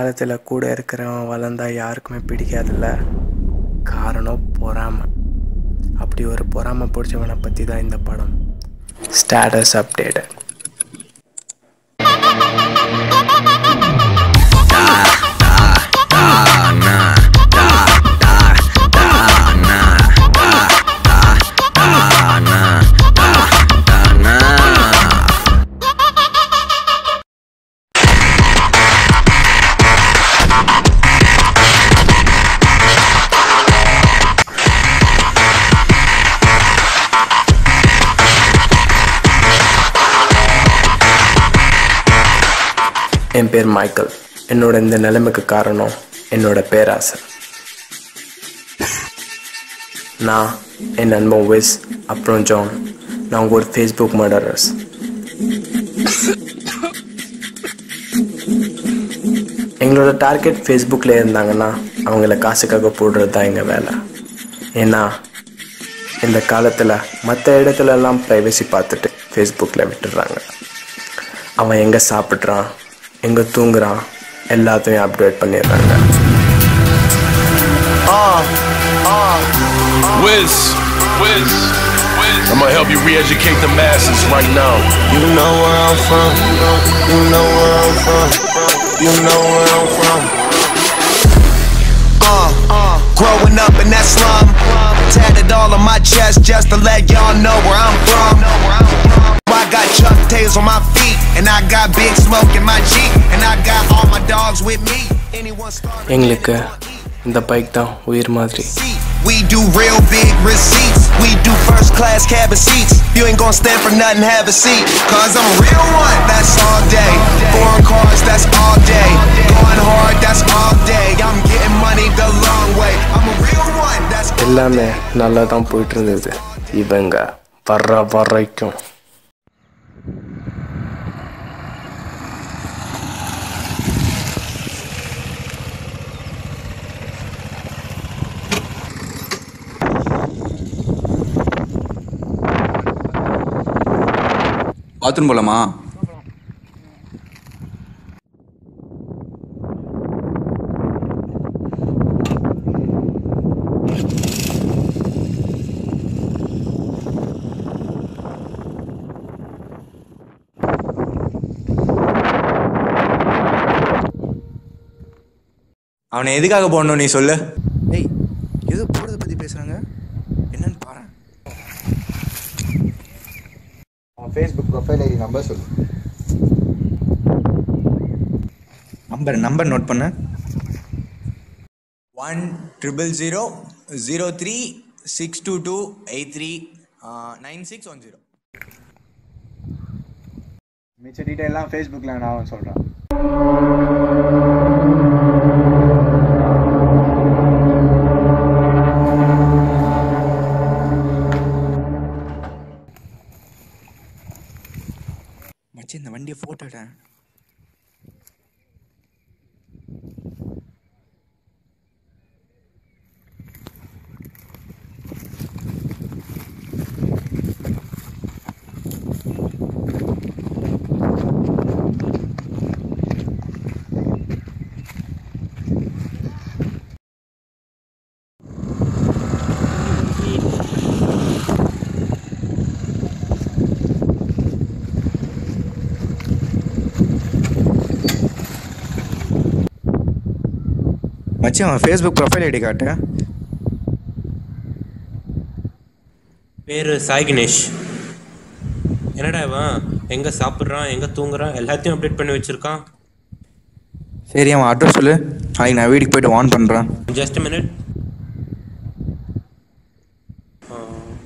காலத்தில் கூட இருக்கிறவன் வளர்ந்தா யாருக்குமே பிடிக்காதில்ல. காரணம் பொறாமை. அப்படி ஒரு பொறாமை பிடிச்சவனை பற்றி தான் இந்த படம். Status update. என் பேர் மைக்கேல். என்னோட இந்த நிலைமைக்கு காரணம் என்னோட பேராசை. நான், என் நண்பன் விஸ், அப்புறம் ஜான், நாங்கள் ஒரு ஃபேஸ்புக் மர்டரர்ஸ். எங்களோட டார்கெட் ஃபேஸ்புக்கில் இருந்தாங்கன்னா அவங்கள காசுக்காக போடுறது தான் எங்கள் வேலை. ஏன்னா இந்த காலத்தில் மற்ற இடத்துலலாம் ப்ரைவசி பார்த்துட்டு ஃபேஸ்புக்கில் விட்டுடுறாங்க. அவன் எங்கே சாப்பிட்றான், எங்கே தூங்குறான், எல்லாத்தையும் அப்டேட் பண்ணிடுறாங்க. I'm gonna help you re-educate the masses right now. You know where I'm from. You know where I'm from. You know where I'm from. Growing up in that slum, tatted all on my chest just to let y'all know where I'm from. I got Chuck Tails on my feet, and I got Big Smoke in my Jeep, and I got all my dogs with me. எங்களுக்கு இந்த bike தான் உயிர் மாதிரி. We do real big receipts. We do first class cabin seats. You ain't gonna stand for nothing, have a seat. Cause I'm a real one, that's all day. Foreign cars, that's all day. Going hard, that's all day. I'm getting money the long way. I'm a real one, that's all day. எல்லாமே நல்லா தான் போயிட்டு இருந்தது இவங்க வர்ற வரைக்கும். Bathroom போலாமா? அவனை எதுக்காக போடணும் நீ சொல்லு. ஏய், ஏதோ போறதை பத்தி பேசுறாங்க, என்னன்னு பாரு. அவன் ஃபேஸ்புக் ப்ரொஃபைல் ஐடி நம்பர் சொல்லு. நம்பர் நோட் பண்ண. 1000362283961 மிச்ச டீட்டெயிலாம் ஃபேஸ்புக்கில் நான் சொல்கிறேன். மச்சி, இந்த வண்டியை போட்டோட. மச்சி, அவன் ஃபேஸ்புக் ப்ரொஃபைல் ஐடி காட்டு. பேர் சாய் கணேஷ். என்னடா இவன் எங்கே சாப்பிட்றான், எங்கே தூங்குறான், எல்லாத்தையும் அப்டேட் பண்ணி வச்சுருக்கான். சரி, அவன் அட்ரஸ் சொல்லு, நாளைக்கு நான் வீட்டுக்கு போய்ட்டு வான் பண்ணுறேன். Just minute.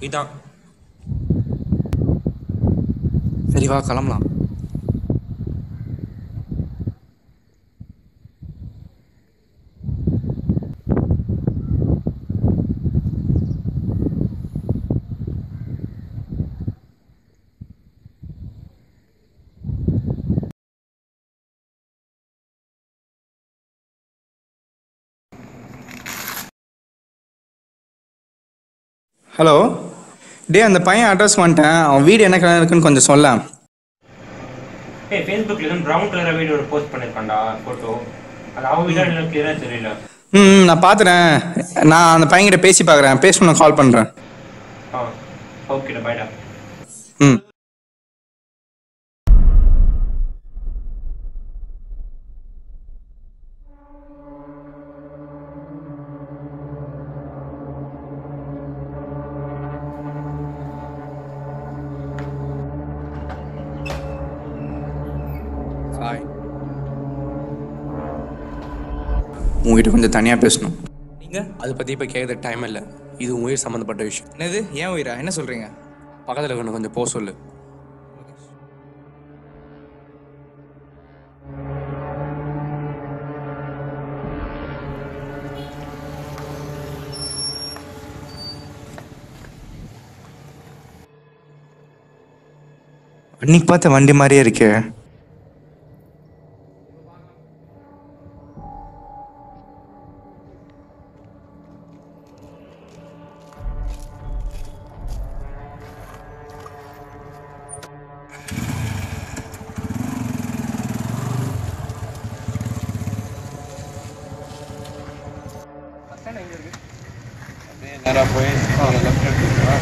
இதான். சரி, வா கிளம்பலாம். ஹலோ டே, அந்த பையன் அட்ரஸ் வந்துட்டேன். அவன் வீடு என்ன கலர் இருக்குன்னு கொஞ்சம் சொல்ல. ஃபேஸ்புக்கில் எதுவும் ப்ரௌன் கலராக வீடியோ போஸ்ட் பண்ணியிருக்காண்டா ஃபோட்டோ. அது அவன் வீடா எனக்கு கிளியரா தெரியல. நான் பார்த்துறேன். நான் அந்த பையன்கிட்ட பேசி பார்க்குறேன். பேசணும், நான் கால் பண்ணுறேன். ஓகேடா, பாய்டா. உங்ககிட்ட கொஞ்சம் தனியாக பேசணும். நீங்கள் அதை பற்றி இப்போ கேட்குற டைம் இல்லை. இது உயிர் சம்மந்தப்பட்ட விஷயம். என்னது? ஏன் உயிரா? என்ன சொல்கிறீங்க? பக்கத்தில் இருக்கணும், கொஞ்சம் போக சொல்லு. அன்னைக்கு பார்த்த வண்டி மாதிரியே இருக்கே. நேராக போய் லெஃப்ட் எடுத்துக்கலாம்.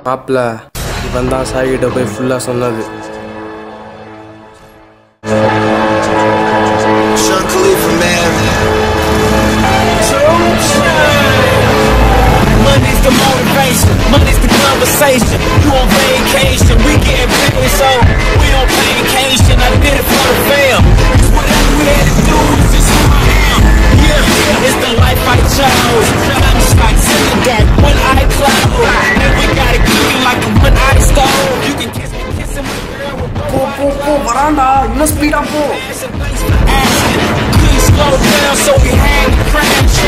மாப்பிள்ள இவன் தான் சாய்கிட்ட போய் ஃபுல்லாக சொன்னது. Money's the motivation, money's the conversation. You on vacation, we getting paid, so we on vacation. I did it for the fam. It's whatever we had to do, it's just who I am. Yeah, it's the life I chose. I'm just like sitting that one eye closed, and we got it cooking like a one eye stove. You can kiss me, kissing my girl with போ வராண்டா, இன்னும் speedo போ. Please slow down so we hang the crash.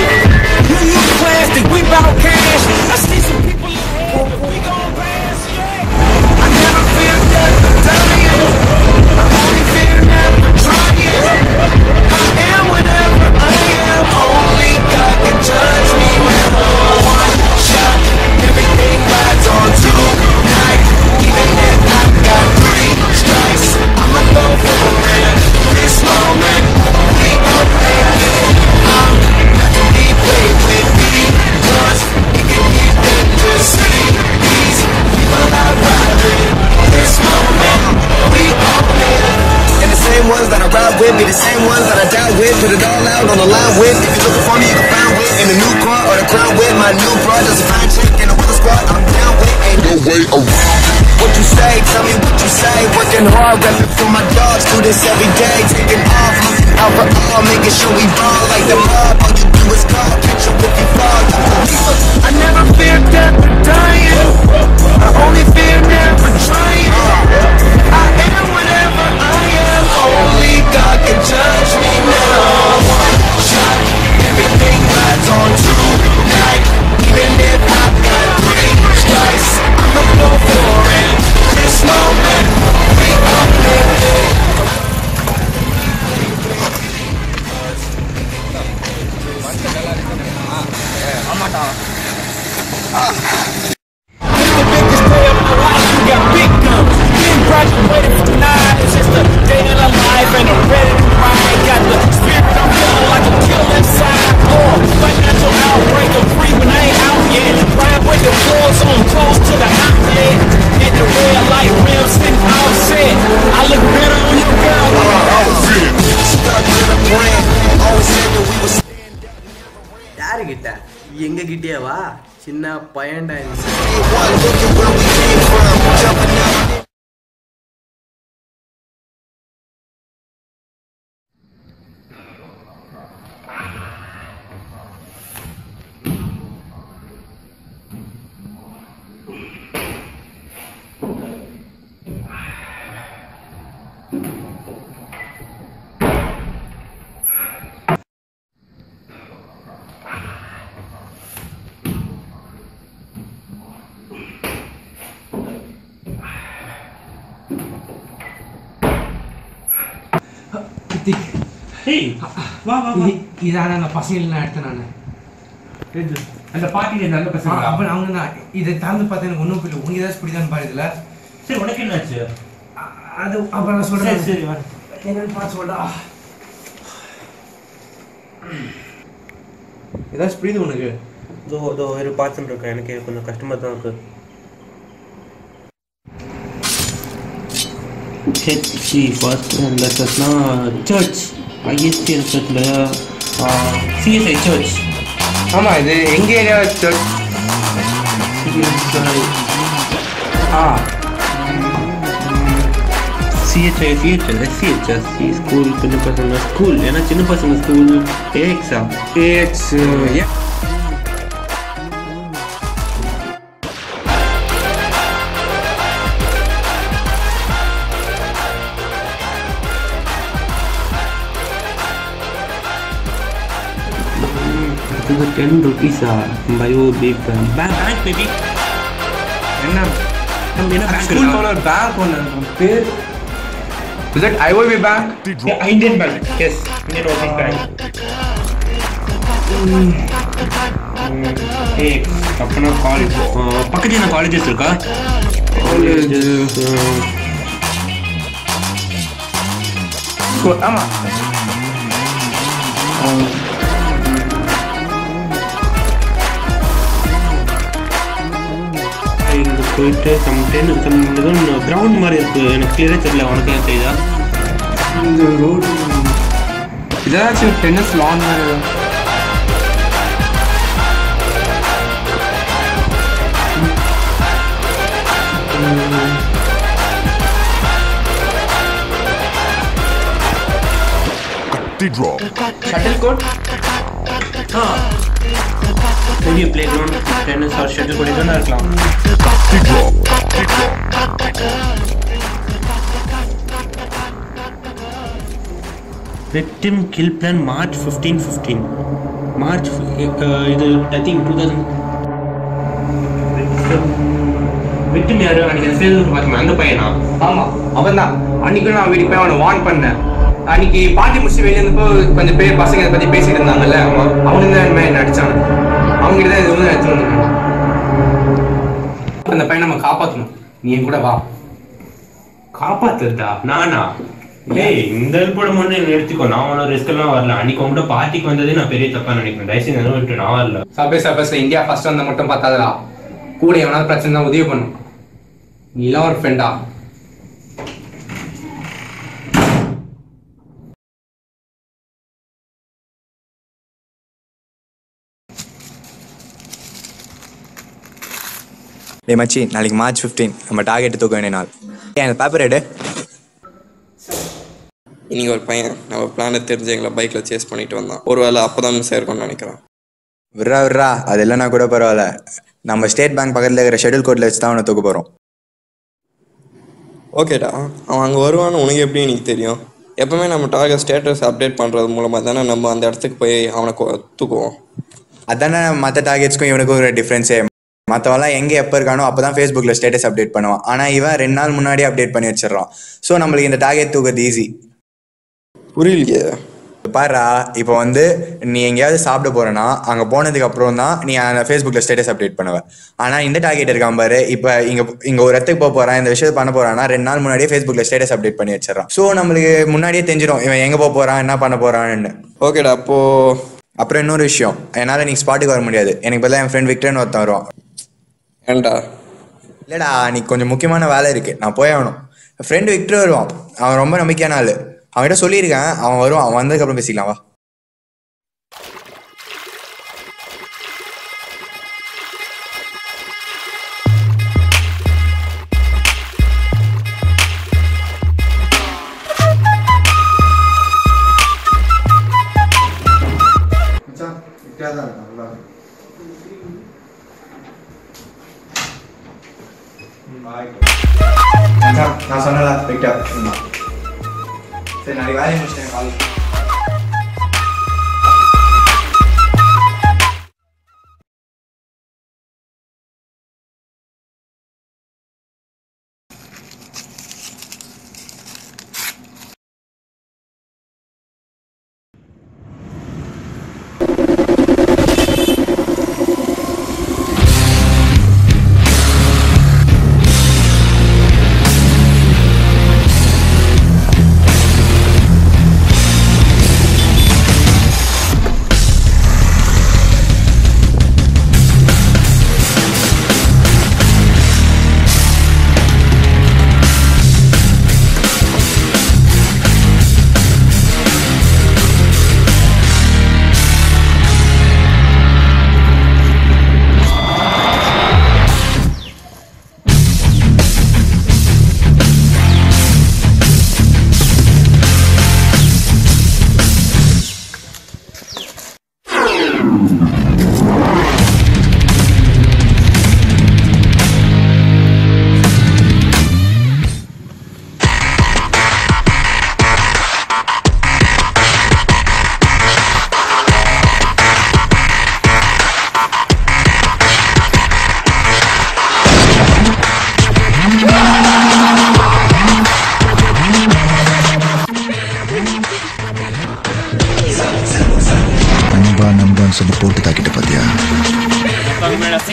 You plastic, we bout cash. I see some people in here, we gon' pass, yeah. I never feel that for dying. I only feel that for trying. I am whatever I am. Only God can judge me when I'm one shot. Everything rides on tonight. Even if I got 3 strikes, I'ma go for it. This moment, we gon' play it. I'm not to be played with me, 'cause it can get dangerous. These people are riding. This moment, we gon' play it. And the same ones that I ride with be the same ones that I die with. Put it all out on the line with. If you're looking for me, you can find with. In the new car or the crown with. My new broad does a fine chick in the weather squad. I'm down with. Ain't no way around it. What you say? Tell me what you say. Working hard, repping for my dogs. Do this every day. Taking off, looking out for all. Making sure we ball like the mob. All you do is call. Catch you if you fall. I never fear death for dying. I only fear never trying. I am whatever I am. Only God can judge me now. One shot, everything rides on tonight. Even if I got 3 strikes, I'ma go for it. This moment, we gon' live it. It's the biggest day of my life. We got big guns. Been graduated from 9. It's just a day in a life and I'm ready to ride. Got the spirit, I'm feeling like a kill inside. Financial outbreak, I'm free when I ain't out yet. Ride with the floors on, close to the outlet. And the red light rims sitting offset. I look better on your girl. Stuck to the brand. Always said that we was யாருக்கிட்ட? எங்க கிட்டேவா? சின்ன பையன்டா. look at where we came from. Jumping out. இதான அந்த பசங்க எடுத்தேன் நான் அந்த பார்ட்டியில் நல்ல பசங்க அப்போ அவங்க தான் இதை தாழ்ந்து பார்த்தா எனக்கு ஒன்றும் புரியல. உனக்கு ஏதாச்சும் பிடிதான்னு பாரு இதில். சரி உனக்கு என்னாச்சு? அது அப்புறம் நான் சொல்கிறேன். சரி என்னன்னு பார்த்து சொல்லா. ஏதாச்சும் புரியுது உனக்கு? இதோ ஒரு பார்த்துன்னு இருக்கேன். எனக்கு கொஞ்சம் கஷ்டமாக தான் இருக்கு. ஹெச்சி ஃபர்ஸ்ட் லெட்டர்ஸ்னா சர்ச், ஐஎஸ்டிஎல் சர்ச்சில் சிஎஸ்ஐ சர்ச். ஆமாம், இது எங்கள் ஏரியா சர்ச். சிஹெச்எஸ் ஸ்கூல் சின்ன பசங்க ஸ்கூல். ஏன்னா சின்ன பசங்க ஸ்கூல் ஏஎக்ஸா ஏஎக்ஸ். இது 10 rupees-ஆ? பயோ பிக் பேங்க் பேபி. என்ன பேங்க் ஸ்கூல் போல ஒரு பேங்க் ஒன்று இருக்கும். பேர் Is that IOB Bank? Yeah, Indian Bank. Yes, Indian Overseas Bank. Hey, अपना college. पकड़िए ना colleges का. Colleges. ஆமா. இங்கே போயிட்டு கிரவுண்ட் மாதிரி இருக்கு. எனக்கு கிளியராக தெரியல. உனக்கு ஏன் தெரியுதா? இந்த ரோடு ஏதாச்சும் டென்னிஸ் லான் மாதிரி. Shuttle court. பெரிய play ground, tennis or shuttle court தான் இருக்கலாம். Victim kill plan March 15. March இது I think 2000. Victim யாரு? அன்னைக்கு ஃபேஸ்புக் பார்த்தேன். அந்த பையனா? ஆமாம், அவன் தான். அன்னைக்கு நான் வீட்டுக்கு போய் அவனை வார்ன் பண்ணேன். அன்னைக்கு பார்ட்டி முடிச்சு வெளியே இருந்தப்போ கொஞ்சம் பேர் பசங்க இதை பற்றி பேசிட்டு இருந்தாங்கல்ல, அவனுக்கு தான் என்ன மாதிரி நடிச்சாங்க. அவங்ககிட்ட தான் இது வந்து எடுத்து வந்துருக்காங்க. அந்த பையனை நம்ம காப்பாற்றணும். நீ என் கூட வா. காப்பாத்துறதா? நானா? ஏய், இந்த போட மட்டும் எடுத்துக்கோ. நான் ஒன்றும் ரிஸ்க் எல்லாம் வரல. அன்னைக்கு உங்கள்கிட்ட பார்ட்டிக்கு வந்ததே நான் பெரிய தப்பா நினைக்கிறேன். தயவுசெய்து என்ன விட்டு நான் வரல. சபேஸ்ல இந்தியா ஃபர்ஸ்ட் வந்த மட்டும் பார்த்தாதா, கூட எவனாவது பிரச்சனை தான் உதவி பண்ணும். நீலாம் ஒரு ஃப்ரெண்டா? டே மச்சி, நாளைக்கு March 15 நம்ம டார்கெட் தூக்க வேண்டிய நாள். அந்த பேப்பர் எடு. இன்னைக்கு ஒரு பையன் நம்ம பிளானை தெரிஞ்சு எங்களை பைக்கில் சேஸ் பண்ணிட்டு வந்தான். ஒரு வேளை அப்போ தான் மிஸ் ஆயிருக்கும்னு நினைக்கிறேன். விட்றா அது இல்லைனா கூட பரவாயில்ல. நம்ம ஸ்டேட் பேங்க் பக்கத்தில் இருக்கிற ஷெட்யூல் கோர்ட்டில் வச்சு தான் அவனை தூக்க போகிறோம். ஓகேடா, அவன் அங்கே வருவான்னு உனக்கு எப்படி எனக்கு தெரியும்? எப்பவுமே நம்ம டார்கெட் ஸ்டேட்டஸ் அப்டேட் பண்ணுறது மூலமாக தானே நம்ம அந்த இடத்துக்கு போய் அவனை தூக்குவோம். அதானே மற்ற டார்கெட்ஸ்க்கும் இவனுக்கும் ஒரு டிஃப்ரென்ஸே. மற்றவெல்லாம் எங்கே எப்போ இருக்கானோ அப்போ தான் ஃபேஸ்புக்கில் ஸ்டேட்டஸ் அப்டேட் பண்ணுவான். ஆனால் இவன் 2 நாள் முன்னாடியே அப்டேட் பண்ணி வச்சிடறான். ஸோ நம்மளுக்கு இந்த டார்கெட் தூக்குறது ஈஸி. புரியலையே. பாரா, இப்போ வந்து நீ எங்கேயாவது சாப்பிட போறேன்னா அங்கே போனதுக்கு அப்புறம் தான் நீ அந்த ஃபேஸ்புக்கில் ஸ்டேட்டஸ் அப்டேட் பண்ணுவேன். ஆனால் இந்த டார்கெட் இருக்கான் பாரு, இப்போ இங்கே ஒரு இடத்துக்கு போக போகிறான், இந்த விஷயத்தை பண்ண போகிறான்னா 2 நாள் முன்னாடியே ஃபேஸ்புக்கில் ஸ்டேட்டஸ் அப்டேட் பண்ணி வச்சிடறான். ஸோ நம்மளுக்கு முன்னாடியே தெரிஞ்சிடும் இவன் எங்கே போக போகிறான், என்ன பண்ண போகிறான்னு. ஓகேடா, அப்புறம் இன்னொரு விஷயம், என்னால் நீ ஸ்பாட்டுக்கு வர முடியாது. எனக்கு பதிலாக என் ஃப்ரெண்ட் விக்டர்னு ஒருத்தன் வருவான். ஏண்டா? இல்லைடா, நீ கொஞ்சம் முக்கியமான வேலை இருக்குது, நான் போய் ஆகணும். ஃப்ரெண்டு விக்டர் வருவான், அவன் ரொம்ப நம்பிக்கையான ஆள். அவன்கிட்ட சொல்லியிருக்கேன், அவன் வருவான். அவன் வந்ததுக்கப்புறம் பேசிக்கலாம், வா. நான் சொன்னல விக்டர். சரி, நாளைக்கு வேலையை முடிச்சிட்டேன், கால்.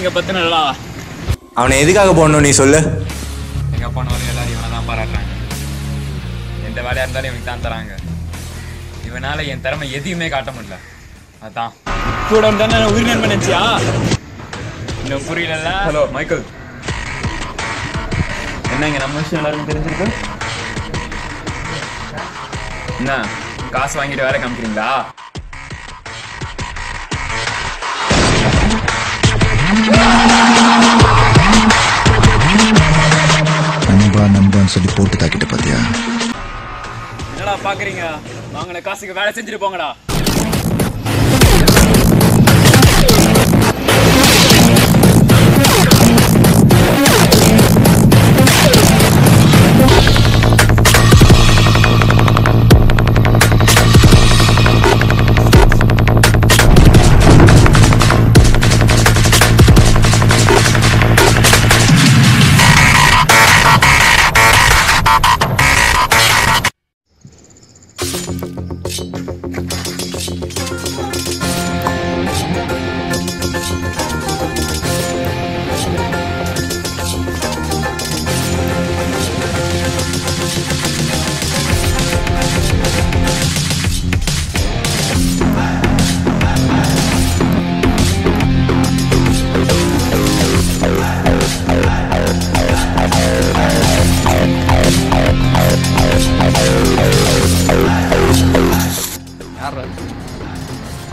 இங்கே பத்தினடா. அவனை எதுக்காக போடணும் நீ சொல்லு. எங்கே போனாலும் எல்லாரும் இவனை தான் பாராட்டுறாங்க. எந்த வேலையாக இருந்தாலும் இவனுக்கு தான் தராங்க. இவனால் என் திறமை எதையுமே காட்ட முடியல. அதான் கூட தானே உயிர் நண்பன் நினச்சியா? இன்னும் புரியல. ஹலோ மைக்கேல், என்ன இங்கே நம்ம விஷயம் எல்லாருக்கும் தெரிஞ்சிருக்கு? என்ன காசு வாங்கிட்டு வேலை காமிக்கிறீங்களா? நண்பான்னு சொல்லி போட்டு தாக்கிட்ட பாத்தியா? என்னடா பாக்குறீங்க? வாங்கின காசுக்கு வேலை செஞ்சுட்டு போங்கடா.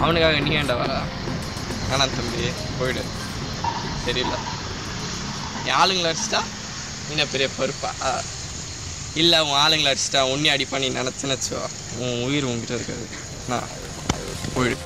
அவனுக்காக நீ ஏன்டா வர? வேணாம் தம்பி, போயிடு. தெரியல, என் ஆளுங்களை அடிச்சிட்டா என்ன பெரிய பருப்பா? இல்லை, உன் ஆளுங்களை அடிச்சிட்டா உன்னி அடிப்பா நீ நினச்சுனச்சோ, உன் உயிர் உங்ககிட்ட இருக்காது. நான் போயிடு.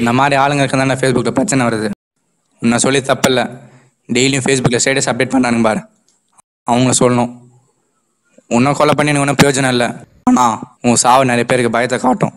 இந்த மாதிரி ஆளுங்களுக்கு தானே ஃபேஸ்புக்கில் பிரச்சனை வருது. நான் சொல்லி தப்பில்லை. டெய்லியும் ஃபேஸ்புக்கில் ஸ்டேட்டஸ் அப்டேட் பண்ணுறானுங்க பாரு, அவங்க சொல்லணும். உன்னை கொலை பண்ணி எனக்கு ஒன்றும் பிரயோஜனம் இல்லை, ஆனால் உன் சாவு நிறைய பேருக்கு பயத்தை காட்டும்.